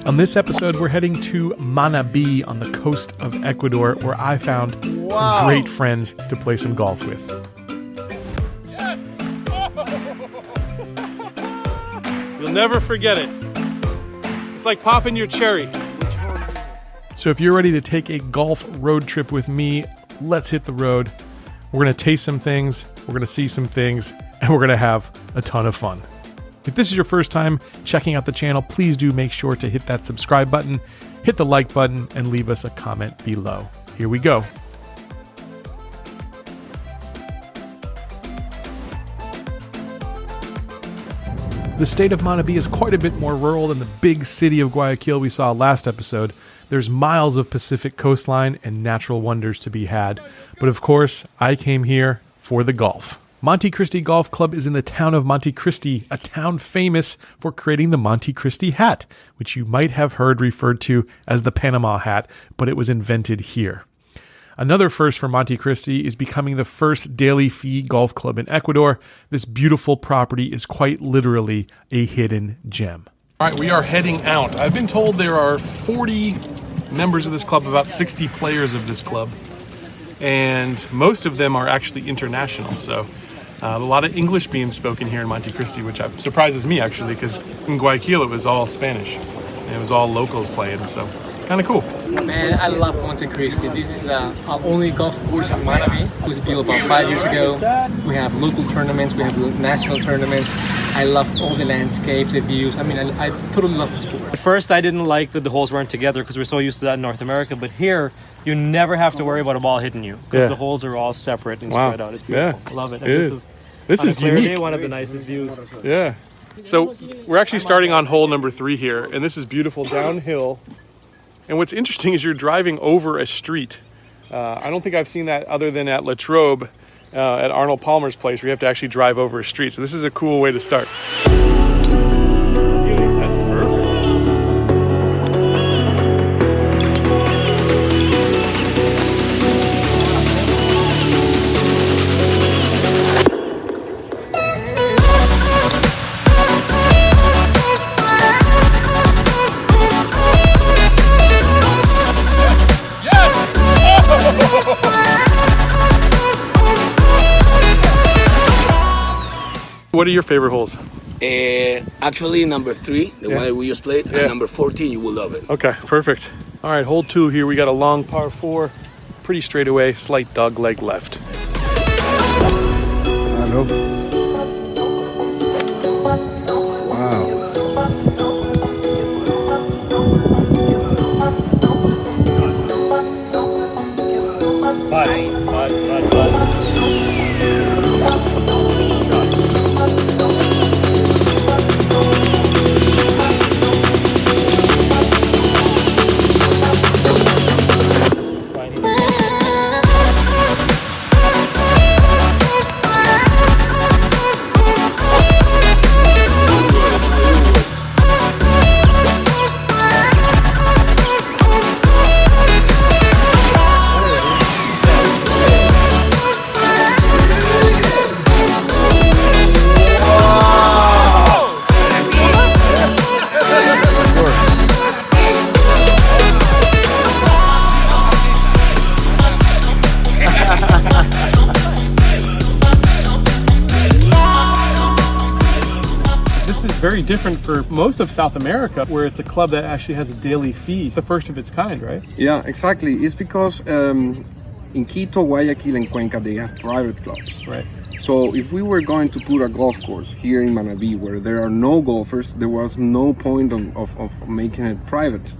On this episode, we're heading to Manabi on the coast of Ecuador, where I found some great friends to play some golf with. Yes! You'll never forget it. It's like popping your cherry. So if you're ready to take a golf road trip with me, let's hit the road. We're going to taste some things, we're going to see some things, and we're going to have a ton of fun. If this is your first time checking out the channel, please do make sure to hit that subscribe button, hit the like button, and leave us a comment below. Here we go. The state of Manabi is quite a bit more rural than the big city of Guayaquil we saw last episode. There's miles of Pacific coastline and natural wonders to be had. But of course, I came here for the golf. Montecristi Golf Club is in the town of Montecristi, a town famous for creating the Montecristi hat, which you might have heard referred to as the Panama hat, but it was invented here. Another first for Montecristi is becoming the first daily fee golf club in Ecuador. This beautiful property is quite literally a hidden gem. All right, we are heading out. I've been told there are 40 members of this club, about 60 players of this club, and most of them are actually international. So a lot of English being spoken here in Montecristi, which surprises me actually, because in Guayaquil it was all Spanish and it was all locals playing, so kind of cool. Man, I love Montecristi. This is our only golf course in Manabi. It was built about 5 years ago. We have local tournaments, we have national tournaments. I love all the landscapes, the views. I mean, I totally love the sport. At first, I didn't like that the holes weren't together because we're so used to that in North America. But here, you never have to worry about a ball hitting you because the holes are all separate and spread out. It's beautiful. I love it. This is unique. Day, one of the nicest views. Yeah. So we're actually starting on hole number 3 here, and this is beautiful downhill. And what's interesting is you're driving over a street. I don't think I've seen that other than at La Trobe, at Arnold Palmer's place, where you have to actually drive over a street. So this is a cool way to start. That's perfect. What are your favorite holes? Actually, number 3, the one we just played, and number 14, you will love it. Okay, perfect. All right, hole 2 here. We got a long par 4, pretty straight away, slight dog leg left. Hello. Wow. Bye. Very different for most of South America, where it's a club that actually has a daily fee. It's the first of its kind, right? Yeah, exactly. It's because in Quito, Guayaquil, and Cuenca, they have private clubs. Right. So if we were going to put a golf course here in Manabi where there are no golfers, there was no point of making it private.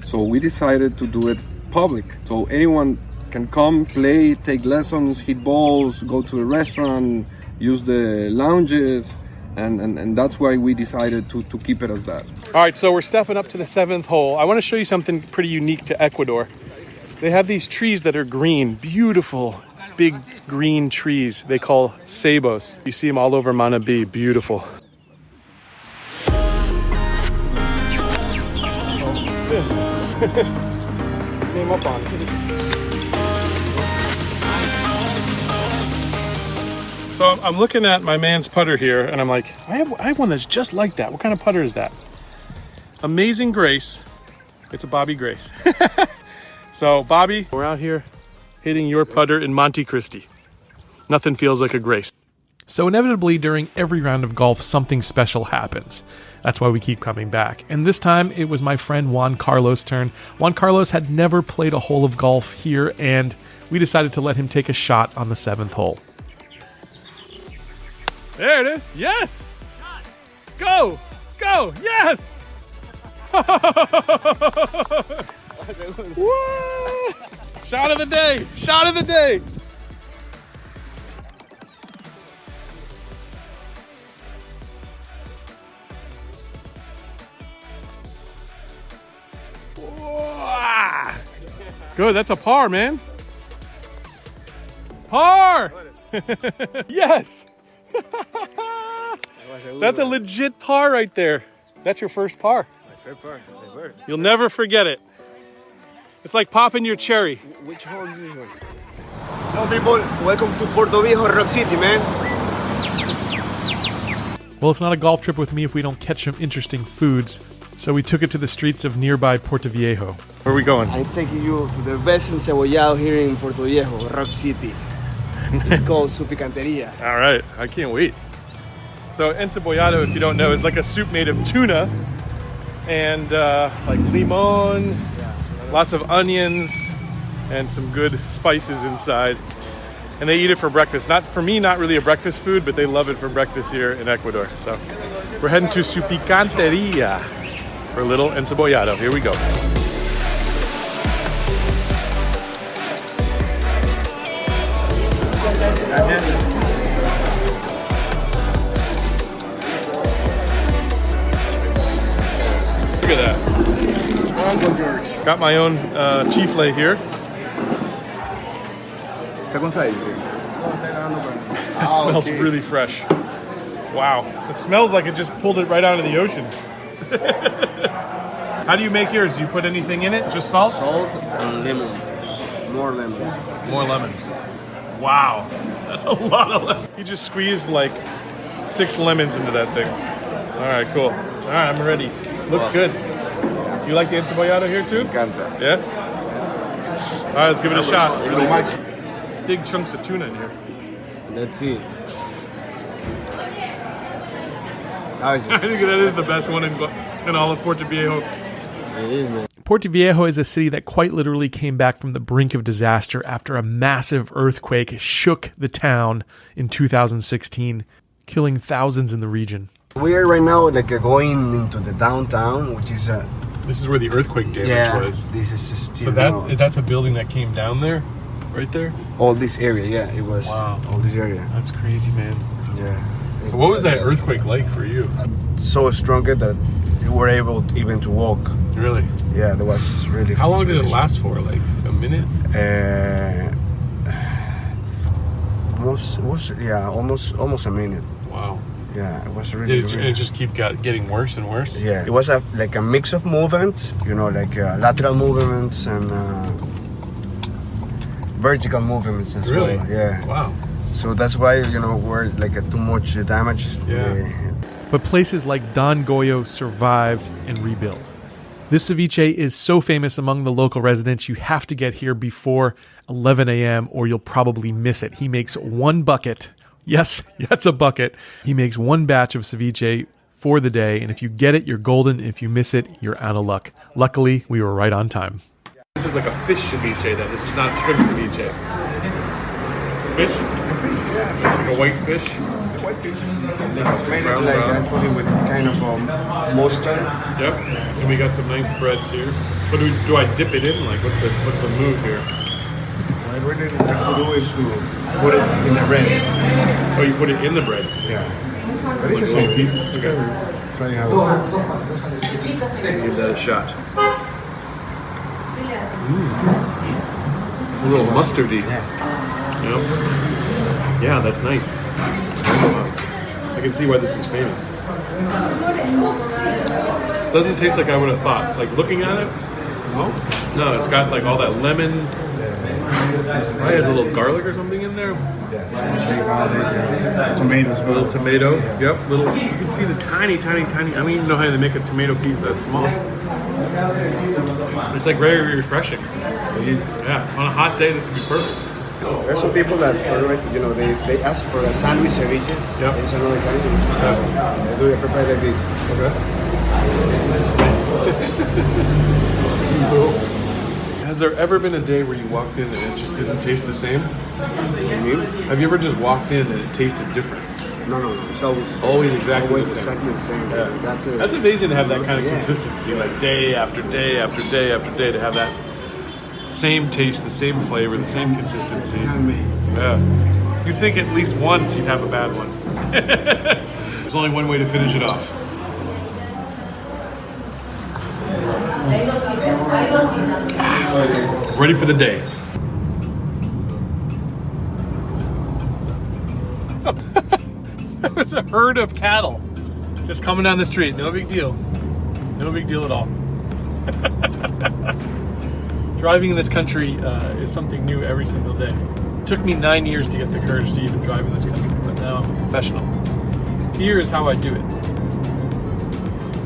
So we decided to do it public. So anyone can come, play, take lessons, hit balls, go to a restaurant, use the lounges. And that's why we decided to keep it as that. All right, so we're stepping up to the 7th hole. I want to show you something pretty unique to Ecuador. They have these trees that are green, beautiful, big green trees they call cebos. You see them all over Manabi, beautiful. Came up on it. So I'm looking at my man's putter here, and I'm like, I have one that's just like that. What kind of putter is that? Amazing Grace. It's a Bobby Grace. So Bobby, we're out here hitting your putter in Montecristi. Nothing feels like a Grace. So inevitably, during every round of golf, something special happens. That's why we keep coming back. And this time, it was my friend Juan Carlos' turn. Juan Carlos had never played a hole of golf here, and we decided to let him take a shot on the 7th hole. There it is. Yes! Go! Go! Yes! Woo! Shot of the day! Shot of the day! Good, that's a par, man. Par! Yes! That's a legit par right there. That's your first par. You'll never forget it. It's like popping your cherry. Which hole is this one? Hello people, welcome to Puerto Viejo, Rock City, man. Well, it's not a golf trip with me if we don't catch some interesting foods, so we took it to the streets of nearby Puerto Viejo. Where are we going? I'm taking you to the best encebollado here in Puerto Viejo, Rock City. It's called Su Picanteria. All right, I can't wait. So encebollado, if you don't know, is like a soup made of tuna and like limon, lots of onions, and some good spices inside. And they eat it for breakfast. Not for me, not really a breakfast food, but they love it for breakfast here in Ecuador. So we're heading to Su Picanteria for a little encebollado. Here we go. Look at that. Got my own chifle here. It smells really fresh. Wow. It smells like it just pulled it right out of the ocean. How do you make yours? Do you put anything in it? Just salt? Salt and lemon. More lemon. More lemon. Wow. That's a lot of lemon. You just squeezed like 6 lemons into that thing. All right, cool. All right, I'm ready. Looks good. You like the encebollado here too? Encanta. Yeah? All right, let's give it a shot. Big chunks of tuna in here. Let's see. I think that is the best one in all of Puerto Viejo. It is, man. Puerto Viejo is a city that quite literally came back from the brink of disaster after a massive earthquake shook the town in 2016, killing thousands in the region. We are right now going into the downtown, which is This is where the earthquake damage was. This is still So that's a building that came down there? Right there? all this area. Yeah, it was Wow. all this area. That's crazy, man. Yeah. So what was that earthquake like for you? So stronger that you were able even to walk. Really? Yeah, that was really. How long did it last for? Like a minute? Almost a minute. Wow. Yeah, it was really. Did it just keep getting worse and worse? Yeah, it was like a mix of movement, like lateral movements and vertical movements as Really? well. Yeah. Wow. So that's why we're like too much damage. Yeah. But places like Don Goyo survived and rebuilt. This ceviche is so famous among the local residents, you have to get here before 11 a.m. or you'll probably miss it. He makes 1 bucket. Yes, that's a bucket. He makes 1 batch of ceviche for the day, and if you get it, you're golden. If you miss it, you're out of luck. Luckily, we were right on time. This is like a fish ceviche then. This is not shrimp ceviche. Fish? Like a white fish? White fish. Made it like actually with kind of mustard. Yep. And we got some nice breads here. But do I dip it in? Like what's the move here? What I really have to do is to put it in the bread. Oh, you put it in the bread? Yeah. But Like it's a the little same piece? piece. Okay. Try how. Give that a shot. It's a little mustardy. Yep. Yeah, that's nice. I can see why this is famous. Doesn't taste like I would have thought. Like looking at it, no, it's got like all that lemon. Probably has a little garlic or something in there. Yeah, tomatoes. A little tomato. Yep. Little. You can see the tiny. I don't even know how they make a tomato piece that small. It's like very refreshing. Yeah, on a hot day, this would be perfect. There's some people that, they ask for a sandwich ceviche. Yep. It's another kind. They do it prepared like this. Okay. Has there ever been a day where you walked in and it just didn't taste the same? You mean? Have you ever just walked in and it tasted different? No. It's always the same. Always exactly the same. Exactly the same. Yeah. That's it. That's amazing to have that kind of consistency, like day after day after day after day, to have that same taste, the same flavor, the same consistency. Yeah. You'd think at least once you'd have a bad one. There's only one way to finish it off. Ready for the day. That was a herd of cattle just coming down the street. No big deal. No big deal at all. Driving in this country is something new every single day. It took me 9 years to get the courage to even drive in this country, but now I'm a professional. Here is how I do it.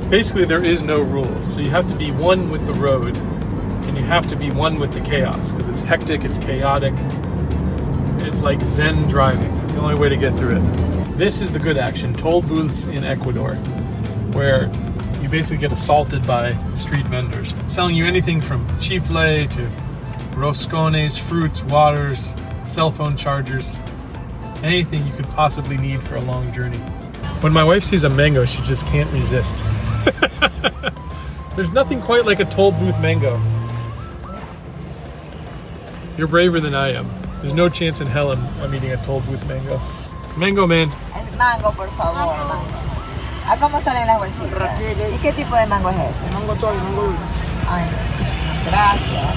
Basically, there is no rules. So you have to be one with the road, and you have to be one with the chaos, because it's hectic, it's chaotic. It's like Zen driving. It's the only way to get through it. This is the good action, toll booths in Ecuador, where you basically get assaulted by street vendors, selling you anything from chifle to roscones, fruits, waters, cell phone chargers, anything you could possibly need for a long journey. When my wife sees a mango, she just can't resist. There's nothing quite like a toll booth mango. You're braver than I am. There's no chance in hell I'm eating a toll booth mango. Mango man. El mango, por favor, mango. ¿A cómo salen las bolsitas? ¿Y qué tipo de mango es ese? Mango toro, mango dulce. Ay, gracias.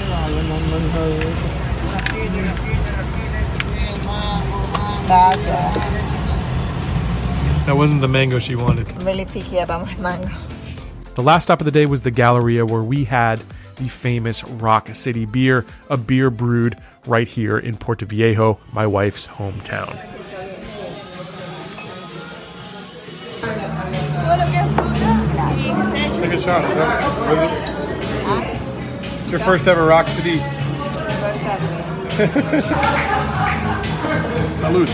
Gracias. That wasn't the mango she wanted. I'm really picky about my mango. The last stop of the day was the Galleria, where we had the famous Rock City beer, a beer brewed right here in Puerto Viejo, my wife's hometown. Take a shot. It's your first ever Rock City. Salud.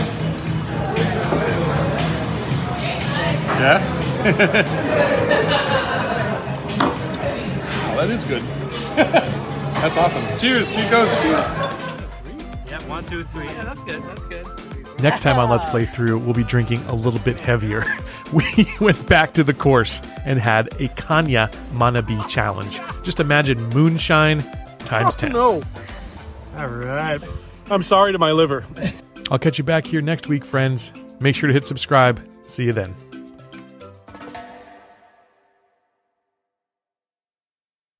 Yeah? Oh, that is good. That's awesome. Cheers, Chicos. Cheers. Yeah, 1, 2, 3. Yeah, that's good. That's good. Next time on Let's Play Through, we'll be drinking a little bit heavier. We went back to the course and had a Caña Manabi challenge. Just imagine moonshine times 10. No. All right. I'm sorry to my liver. I'll catch you back here next week, friends. Make sure to hit subscribe. See you then.